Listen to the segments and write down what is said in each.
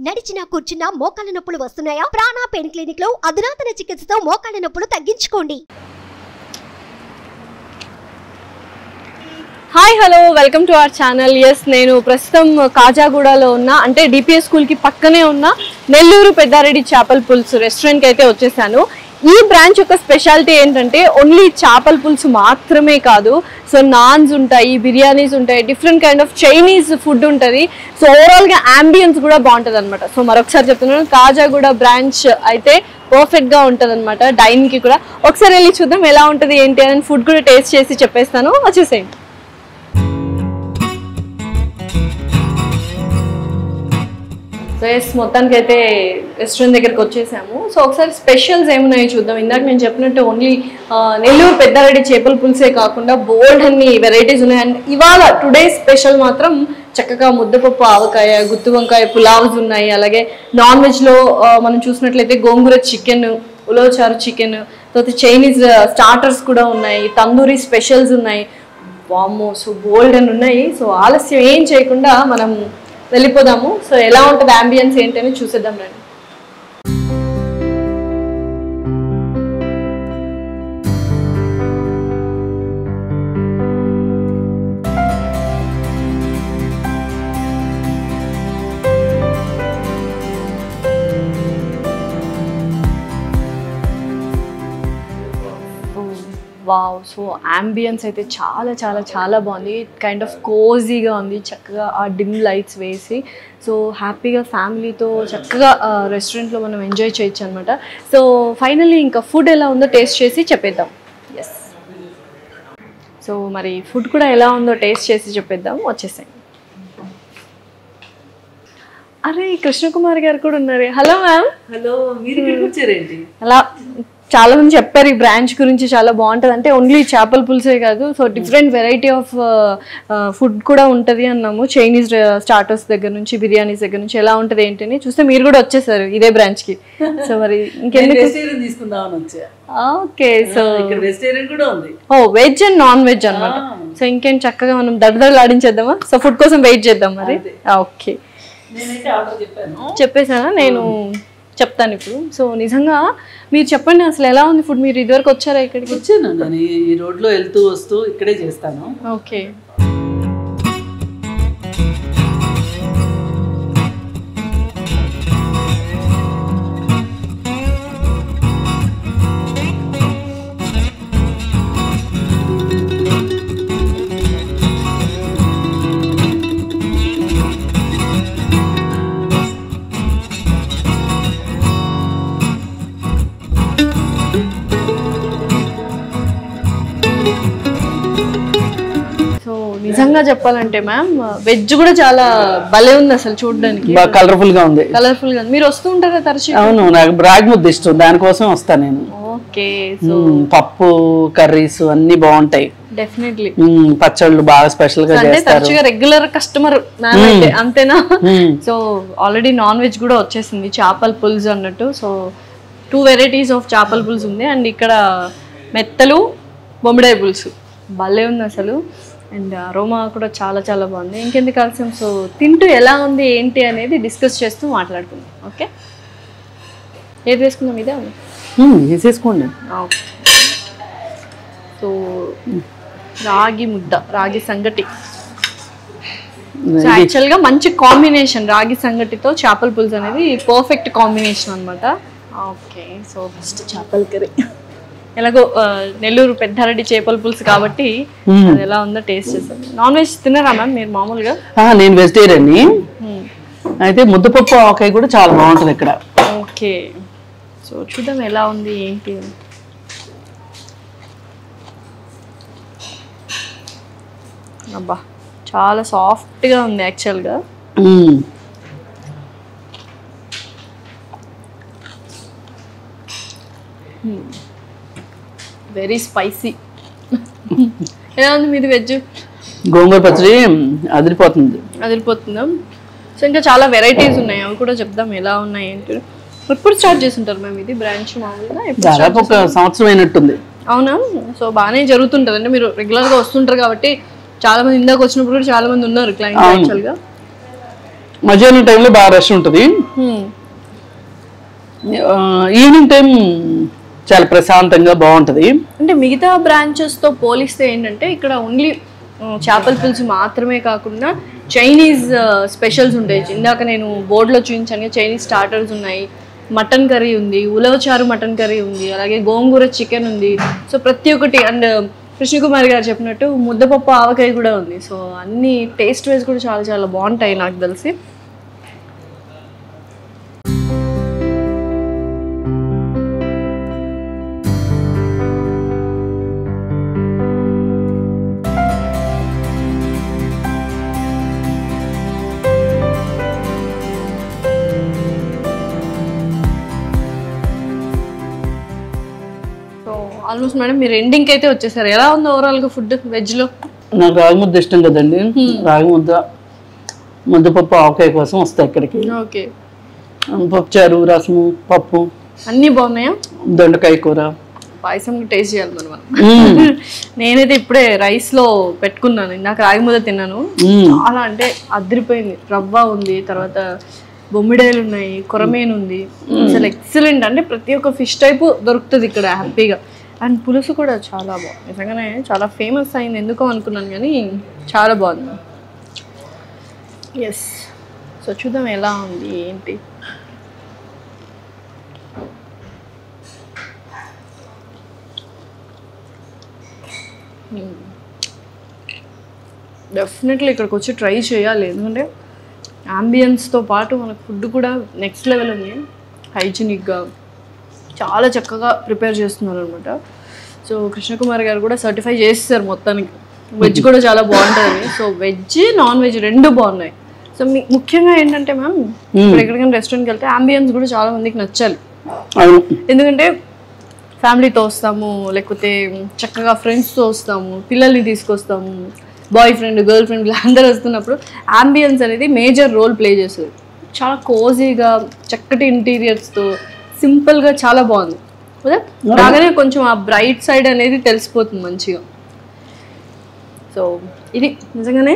నడిచినా కూర్చున్నా మోకాళ్ళ నొప్పులు వస్తున్నాయా? ప్రాణ పెయిన్ క్లినిక్ లో అధునాతన చికిత్సతో మోకాళ్ళ నొప్పులు తగ్గించుకోండి. Hi hello welcome to our channel. Yes, నేను ప్రస్తుతం కాజాగూడలో ఉన్న అంటే డిపిఎస్ స్కూల్కి పక్కనే ఉన్న నెల్లూరు పెద్దారెడ్డి చేపల పులుసు రెస్టారెంట్కి అయితే వచ్చేసాను. ఈ బ్రాంచ్ యొక్క స్పెషాలిటీ ఏంటంటే ఓన్లీ చేపల పులుసు మాత్రమే కాదు, సో నాన్స్ ఉంటాయి, బిర్యానీస్ ఉంటాయి, different kind of Chinese food ఉంటుంది. సో ఓవరాల్గా అంబియన్స్ కూడా బాగుంటుంది అనమాట. సో మరొకసారి చెప్తున్నాను, కాజాగూడ బ్రాంచ్ అయితే పర్ఫెక్ట్గా ఉంటుంది అనమాట. డైనింగ్కి కూడా ఒకసారి వెళ్ళి చూద్దాం ఎలా ఉంటుంది ఏంటి అని. ఫుడ్ కూడా టేస్ట్ చేసి చెప్పేస్తాను, వచ్చేసేయండి. సో ఎస్, మొత్తానికి అయితే రెస్టారెంట్ దగ్గరికి వచ్చేసాము. సో ఒకసారి స్పెషల్స్ ఏమున్నాయో చూద్దాం. ఇందాక నేను చెప్పినట్టు ఓన్లీ నెల్లూరు పెద్దారెడ్డి చేపల పులుసే కాకుండా బోల్డ్ అన్ని వెరైటీస్ ఉన్నాయి. అండ్ ఇవాళ టుడే స్పెషల్ మాత్రం చక్కగా ముద్దపప్పు, ఆవకాయ, గుత్తి వంకాయ పులావ్స్ ఉన్నాయి. అలాగే నాన్ వెజ్లో మనం చూసినట్లయితే గోంగూర చికెన్, ఉలవచారు చికెన్, తర్వాత చైనీస్ స్టార్టర్స్ కూడా ఉన్నాయి, తందూరి స్పెషల్స్ ఉన్నాయి. వామ్మో, సో బోల్డ్ అని ఉన్నాయి. సో ఆలస్యం ఏం చేయకుండా మనం వెళ్ళిపోదాము. సో ఎలా ఉంటుంది అంబియన్స్ ఏంటని చూసేద్దాం రండి. వావ్, సో అంబియన్స్ అయితే చాలా చాలా చాలా బాగుంది. కైండ్ ఆఫ్ కోజీగా ఉంది. చక్కగా ఆ డిమ్ లైట్స్ వేసి సో హ్యాపీగా ఫ్యామిలీతో చక్కగా రెస్టారెంట్లో మనం ఎంజాయ్ చేయొచ్చు అనమాట. సో ఫైనల్లీ ఇంకా ఫుడ్ ఎలా ఉందో టేస్ట్ చేసి చెప్పేద్దాం. ఎస్, సో మరి ఫుడ్ కూడా ఎలా ఉందో టేస్ట్ చేసి చెప్పేద్దాం, వచ్చేసాయి. అరే, కృష్ణకుమార్ గారు కూడా ఉన్నారు. Hello ma'am. హలో, మీరు ఇక్కడికి వచ్చారేంటి? అలా చాలా మంది చెప్పారు ఈ బ్రాంచ్ గురించి, చాలా బాగుంటుంది. అంటే ఓన్లీ చేపల పులుసే కాదు, so different variety of food కూడా ఉంటుంది అన్నాము. చైనీస్ స్టార్టర్స్ దగ్గర నుంచి బిర్యానీస్ దగ్గర నుంచి ఎలా ఉంటుంది ఏంటని చూస్తే మీరు కూడా వచ్చేసారు ఇదే బ్రాంచ్కి. సో మరి ఇంకెందుకు తీసుకుందామని వచ్చా. ఓకే, సో ఇక్కడ వెజిటేరియన్ కూడా ఉంది. ఓ, వెజ్ అండ్ నాన్ వెజ్ అనమాట. సో ఇంకేం చక్కగా మనం దడదడలు ఆడించేద్దామా? సో ఫుడ్ కోసం వెయిట్ చేద్దాం మరి. ఓకే, నేనైతే ఆర్డర్ చెప్పాను. చెప్పేసానా? నేను చెప్తాను ఇప్పుడు. సో నిజంగా మీరు చెప్పండి, అసలు ఎలా ఉంది ఫుడ్? మీరు ఇదివరకు వచ్చారా ఇక్కడికి? వచ్చాను, నేను ఈ రోడ్లో వెళ్తూ వస్తూ ఇక్కడే చేస్తాను. ఓకే, నిజంగా చెప్పాలంటే మ్యామ్ వెజ్ కూడా చాలా భలే ఉంది అసలు చూడడానికి. కలర్ఫుల్ గా ఉంది. కలర్ఫుల్ గా. మీరు వస్తూ ఉంటారా తరచు? అవును, నాకు రాగి ముద్ద ఇష్టం, దానికోసం వస్తాను నేను. ఓకే, సో పప్పు కర్రీస్ అన్ని బాగుంటాయి. డెఫినెట్లీ. పచ్చళ్ళు బాగా స్పెషల్ గా అంటే తరచుగా రెగ్యులర్ కస్టమర్ మ్యామ్ అయితే, అంతేనా? సో ఆల్రెడీ నాన్ వెజ్ కూడా వచ్చేసింది, చేపల పులుసు అన్నట్టు. సో 2 వెరైటీస్ ఆఫ్ చేపల పులుసు ఉంది. అండ్ ఇక్కడ మెత్తలు, బొమ్మిడాయ పులుసు భలే ఉంది అసలు. అండ్ అరోమా కూడా చాలా చాలా బాగుంది. ఇంకెందుకు ఆలస్యం, సో తింటూ ఎలా ఉంది ఏంటి అనేది డిస్కస్ చేస్తూ మాట్లాడుకుందాం. ఓకే, ఏది వేసుకుందాం? ఇదే వేసేసుకోండి. ఓకే, సో రాగి ముద్ద, రాగి సంగటి. సో యాక్చువల్గా మంచి కాంబినేషన్, రాగి సంగటితో చేపల పులుసు అనేది పర్ఫెక్ట్ కాంబినేషన్ అనమాట. ఓకే, సో ఫస్ట్ చేపల కర్రీ. ఎలాగో నెల్లూరు పెద్దారెడ్డి చేపల పులుసు కాబట్టి అది ఎలా ఉందో టేస్ట్ చేస్తాను. నాన్ వెజ్ తిన్నారా మ్యామ్ మీరు మామూలుగా? నేను వెజిటేరియన్. అయితే ముద్దపప్పు, ఆవకాయ కూడా చాలా బాగుంటుంది ఇక్కడ. ఓకే, సో చూద్దాం ఎలా ఉంది ఏంటి. అబ్బా, చాలా సాఫ్ట్గా ఉంది యాక్చువల్గా. Very spicy. ఎలా ఉంది మీది వెజ్? గోంగూర పచ్చడి అదిరిపోతుంది. అదిరిపోతుందా? సో ఇంకా చాలా వెరైటీస్ ఉన్నాయి, అవి కూడా చెప్దాం ఎలా ఉన్నాయి ఏంటి. ఎప్పుడు స్టార్ట్ చేస్తుంటారు మ్యామ్ ఇది బ్రాంచ్? మామూలుగా దాదాపు 1 సంవత్సరం అయినట్టుంది. అవునా? సో బాగానే జరుగుతుంటుంది అంటే మీరు రెగ్యులర్గా వస్తుంటారు కాబట్టి చాలా మంది ఇందాక వచ్చినప్పుడు కూడా చాలా మంది ఉన్నారు క్లయింట్స్ యాక్చువల్గా. మధ్యాహ్నం టైంలో బాగా రష్ ఉంటుంది. ఈవినింగ్ టైం చాలా ప్రశాంతంగా బాగుంటుంది. అంటే మిగతా బ్రాంచెస్తో పోలిస్తే ఏంటంటే ఇక్కడ ఓన్లీ చేపల పులుసు మాత్రమే కాకుండా చైనీస్ స్పెషల్స్ ఉంటాయి. ఇందాక నేను బోర్డులో చూపించాను, చైనీస్ స్టార్టర్స్ ఉన్నాయి, మటన్ కర్రీ ఉంది, ఉలవచారు మటన్ కర్రీ ఉంది, అలాగే గోంగూర చికెన్ ఉంది. సో ప్రతి ఒక్కటి. అండ్ కృష్ణకుమారి గారు చెప్పినట్టు ముద్దపప్పు ఆవకాయ కూడా ఉంది. సో అన్ని టేస్ట్ వైజ్ కూడా చాలా చాలా బాగుంటాయి నాకు తెలిసి. ఆల్మోస్ట్ మేడం మీరు ఎండింగ్ అయితే వచ్చేసారు. ఎలా ఉంది ఓవరాల్ గా ఫుడ్ వెజ్ లో? నాకు రాగి ముద్ద ఇష్టం కదండి. రాగి ముద్ద, ముద్దపప్పు ఆవకాయ కోసం వస్తాయి ఇక్కడికి. ఓకే. పప్పుచారు, రసము, పప్పు అన్ని బాగున్నాయా? దొండకాయ కూర, పాయసం టేస్ట్ చేయాలి మనం. నేనైతే ఇప్పుడే రైస్ లో పెట్టుకున్నాను, ఇందాక రాగి ముద్ద తిన్నాను. చాలా అంటే అదిరిపోయింది. రవ్వ ఉంది, తర్వాత బొమ్మిడాయలు ఉన్నాయి, కొరమేను ఉంది, అసలు ఎక్సలెంట్. అంటే ప్రతి ఒక్క ఫిష్ టైపు దొరుకుతుంది ఇక్కడ హ్యాపీగా. అండ్ పులుసు కూడా చాలా బాగుంది. నిజంగానే చాలా ఫేమస్ అయింది ఎందుకో అనుకున్నాను, కానీ చాలా బాగుంది. ఎస్. సో చూద్దాం ఎలా ఉంది ఏంటి. డెఫినెట్లీ ఇక్కడికి వచ్చి ట్రై చేయాలి, ఎందుకంటే అంబియన్స్తో పాటు మనకు ఫుడ్ కూడా నెక్స్ట్ లెవెల్ ఉంది. హైజీనిక్గా చాలా చక్కగా ప్రిపేర్ చేస్తున్నారు అనమాట. సో కృష్ణకుమారి గారు కూడా సర్టిఫై చేస్తారు మొత్తానికి. వెజ్ కూడా చాలా బాగుంటుంది. సో వెజ్ నాన్ వెజ్ రెండు బాగున్నాయి. సో ముఖ్యంగా ఏంటంటే మ్యామ్, ఇప్పుడు ఎక్కడికైనా రెస్టారెంట్కి వెళ్తే అంబియన్స్ కూడా చాలా మందికి నచ్చాలి. ఎందుకంటే ఫ్యామిలీతో వస్తాము, లేకపోతే చక్కగా ఫ్రెండ్స్తో వస్తాము, పిల్లల్ని తీసుకొస్తాము, బాయ్ ఫ్రెండ్, గర్ల్ ఫ్రెండ్ వీళ్ళందరూ వస్తున్నప్పుడు అంబియన్స్ అనేది మేజర్ రోల్ ప్లే చేస్తుంది. చాలా కోజీగా, చక్కటి ఇంటీరియర్స్తో, సింపుల్గా చాలా బాగుంది కదా. అలాగనే కొంచెం ఆ బ్రైట్ సైడ్ అనేది తెలిసిపోతుంది మంచిగా. సో ఇది నిజంగానే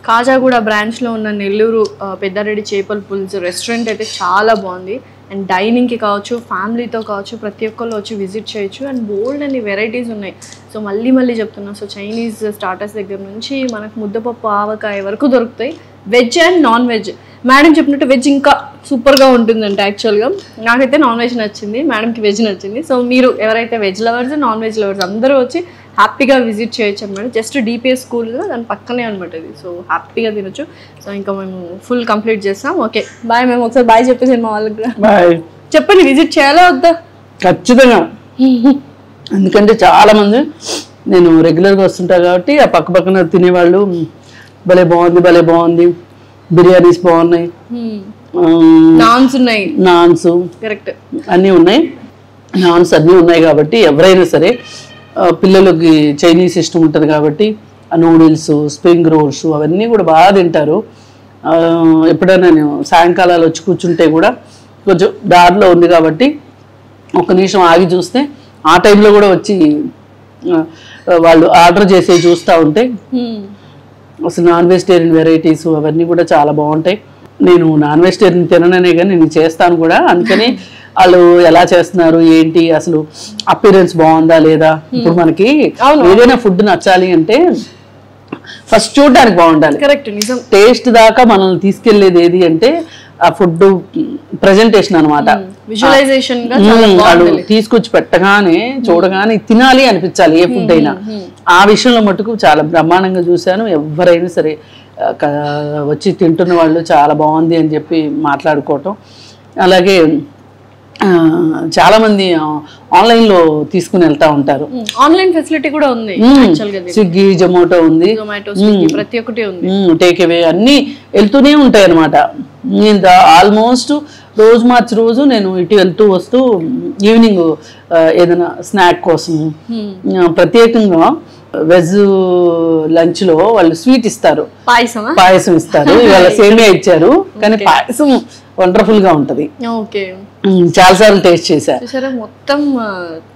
కాజాగూడ బ్రాంచ్లో ఉన్న నెల్లూరు పెద్దారెడ్డి చేపల పులుసు రెస్టారెంట్ అయితే చాలా బాగుంది. అండ్ డైనింగ్కి కావచ్చు, ఫ్యామిలీతో కావచ్చు, ప్రతి ఒక్కళ్ళు వచ్చి విజిట్ చేయొచ్చు. అండ్ బోల్డ్ అన్ని వెరైటీస్ ఉన్నాయి. సో మళ్ళీ చెప్తున్నా, సో చైనీస్ స్టార్టర్స్ దగ్గర నుంచి మనకు ముద్దపప్పు ఆవకాయ వరకు దొరుకుతాయి, veg and non veg. Madam చెప్పినట్టు వెజ్ ఇంకా సూపర్గా ఉంటుందంట. యాక్చువల్గా నాకైతే నాన్ వెజ్ నచ్చింది, మేడంకి వెజ్ నచ్చింది. సో మీరు ఎవరైతే veg lovers, non veg lovers అందరూ వచ్చి హ్యాపీగా విజిట్ చేయొచ్చు అనమాట. జస్ట్ డిపిఎస్ స్కూల్ దాని పక్కనే అనమాట ఇది. సో హ్యాపీగా తినొచ్చు. సో ఇంకా మేము ఫుల్ కంప్లీట్ చేస్తాం. Okay bye. మేము ఒకసారి బాయ్ చెప్పేసి మా వాళ్ళకి చెప్పండి, విజిట్ చేయాలా వద్దా? ఖచ్చితంగా. ఎందుకంటే చాలా మంది నేను రెగ్యులర్గా వస్తుంటా కాబట్టి ఆ పక్కన తినేవాళ్ళు భలే బాగుంది, బిర్యానీస్ బాగున్నాయి, నాన్స్ ఉన్నాయి, నాన్స్ కరెక్ట్ అన్నీ ఉన్నాయి, నాన్స్ అన్నీ ఉన్నాయి. కాబట్టి ఎవరైనా సరే పిల్లలకి చైనీస్ ఇష్టం ఉంటుంది కాబట్టి ఆ నూడిల్స్, స్ప్రింగ్ రోల్స్ అవన్నీ కూడా బాగా తింటారు. ఎప్పుడైనా నేను సాయంకాలాలు వచ్చి కూర్చుంటే కూడా కొంచెం దారిలో ఉంది కాబట్టి ఒక నిమిషం ఆగి చూస్తే ఆ టైంలో కూడా వచ్చి వాళ్ళు ఆర్డర్ చేసి చూస్తూ ఉంటే అసలు నాన్ వెజిటేరియన్ వెరైటీస్ అవన్నీ కూడా చాలా బాగుంటాయి. నేను నాన్ వెజిటేరియన్ తినననే కానీ నేను చేస్తాను కూడా. అందుకని వాళ్ళు ఎలా చేస్తున్నారు ఏంటి, అసలు అపిరెన్స్ బాగుందా లేదా. ఇప్పుడు మనకి ఏదైనా ఫుడ్ నచ్చాలి అంటే ఫస్ట్ చూడడానికి బాగుండాలి. కరెక్ట్, నిజం. టేస్ట్ దాకా మనల్ని తీసుకెళ్లేది ఏది అంటే ఆ ఫుడ్ ప్రెజెంటేషన్ అనమాట. విజువలైజేషన్ వాళ్ళు తీసుకొచ్చి పెట్టగానే చూడగానే తినాలి అనిపించాలి ఏ ఫుడ్ అయినా. ఆ విషయంలో మటుకు చాలా బ్రహ్మాండంగా చూశాను. ఎవరైనా సరే వచ్చి తింటున్న వాళ్ళు చాలా బాగుంది అని చెప్పి మాట్లాడుకోవటం. అలాగే చాలా మంది ఆన్లైన్ లో తీసుకుని వెళ్తా ఉంటారు. ఆన్లైన్ ఫెసిలిటీ కూడా ఉంది, స్విగ్గీ, జొమాటో ఉంది, ప్రతి ఒక్కటి ఉంది, టేక్ అవే అన్ని వెళ్తూనే ఉంటాయి అనమాట. ఆల్మోస్ట్ రోజు మార్చి రోజు నేను ఇటు వెళ్తూ వస్తూ ఈవినింగ్ ఏదైనా స్నాక్ కోసం ప్రత్యేకంగా వెజ్ లంచ్ లో వాళ్ళు స్వీట్ ఇస్తారు, పాయసం ఇస్తారు. ఇవాళ సేమియా ఇచ్చారు, కానీ పాయసం వండర్ఫుల్గా ఉంటుంది. ఓకే, చాలాసార్లు టేస్ట్ చేశా. చూసారా మొత్తం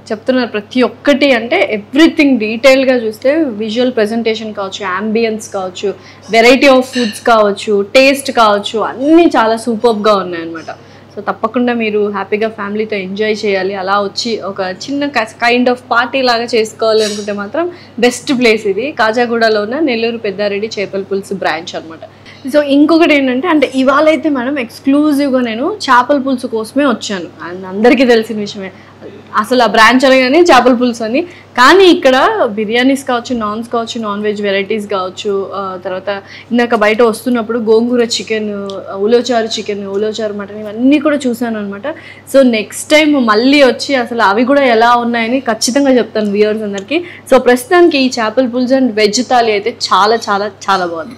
చెప్తున్నారు ప్రతి ఒక్కటి, అంటే ఎవ్రీథింగ్ డీటెయిల్గా చూస్తే విజువల్ ప్రెజెంటేషన్ కావచ్చు, అంబియన్స్ కావచ్చు, వెరైటీ ఆఫ్ ఫుడ్స్ కావచ్చు, టేస్ట్ కావచ్చు, అన్నీ చాలా సూపర్గా ఉన్నాయన్నమాట. సో తప్పకుండా మీరు హ్యాపీగా ఫ్యామిలీతో ఎంజాయ్ చేయాలి, అలా వచ్చి ఒక చిన్న కైండ్ ఆఫ్ పార్టీ లాగా చేసుకోవాలి అనుకుంటే మాత్రం బెస్ట్ ప్లేస్ ఇది. కాజాగూడలో ఉన్న నెల్లూరు పెద్దారెడ్డి చేపల పులుసు బ్రాంచ్ అనమాట. సో ఇంకొకటి ఏంటంటే, అంటే ఇవాళ అయితే మేడం ఎక్స్క్లూజివ్గా నేను చేపల పులుసు కోసమే వచ్చాను. అండ్ అందరికీ తెలిసిన విషయమే, అసలు ఆ బ్రాంచ్ అనగానే చేపల పులుసు అని. కానీ ఇక్కడ బిర్యానీస్ కావచ్చు, నాన్స్ కావచ్చు, నాన్ వెజ్ వెరైటీస్ కావచ్చు, తర్వాత ఇందాక బయట వస్తున్నప్పుడు గోంగూర చికెన్, ఉలోచారు చికెన్, ఉలోచారు మటన్, ఇవన్నీ కూడా చూసాను అనమాట. సో నెక్స్ట్ టైం మళ్ళీ వచ్చి అసలు అవి కూడా ఎలా ఉన్నాయని ఖచ్చితంగా చెప్తాను వ్యూవర్స్ అందరికీ. సో ప్రస్తుతానికి ఈ చేపల పులుసు అండ్ వెజ్ థాలీ అయితే చాలా చాలా చాలా బాగుంది.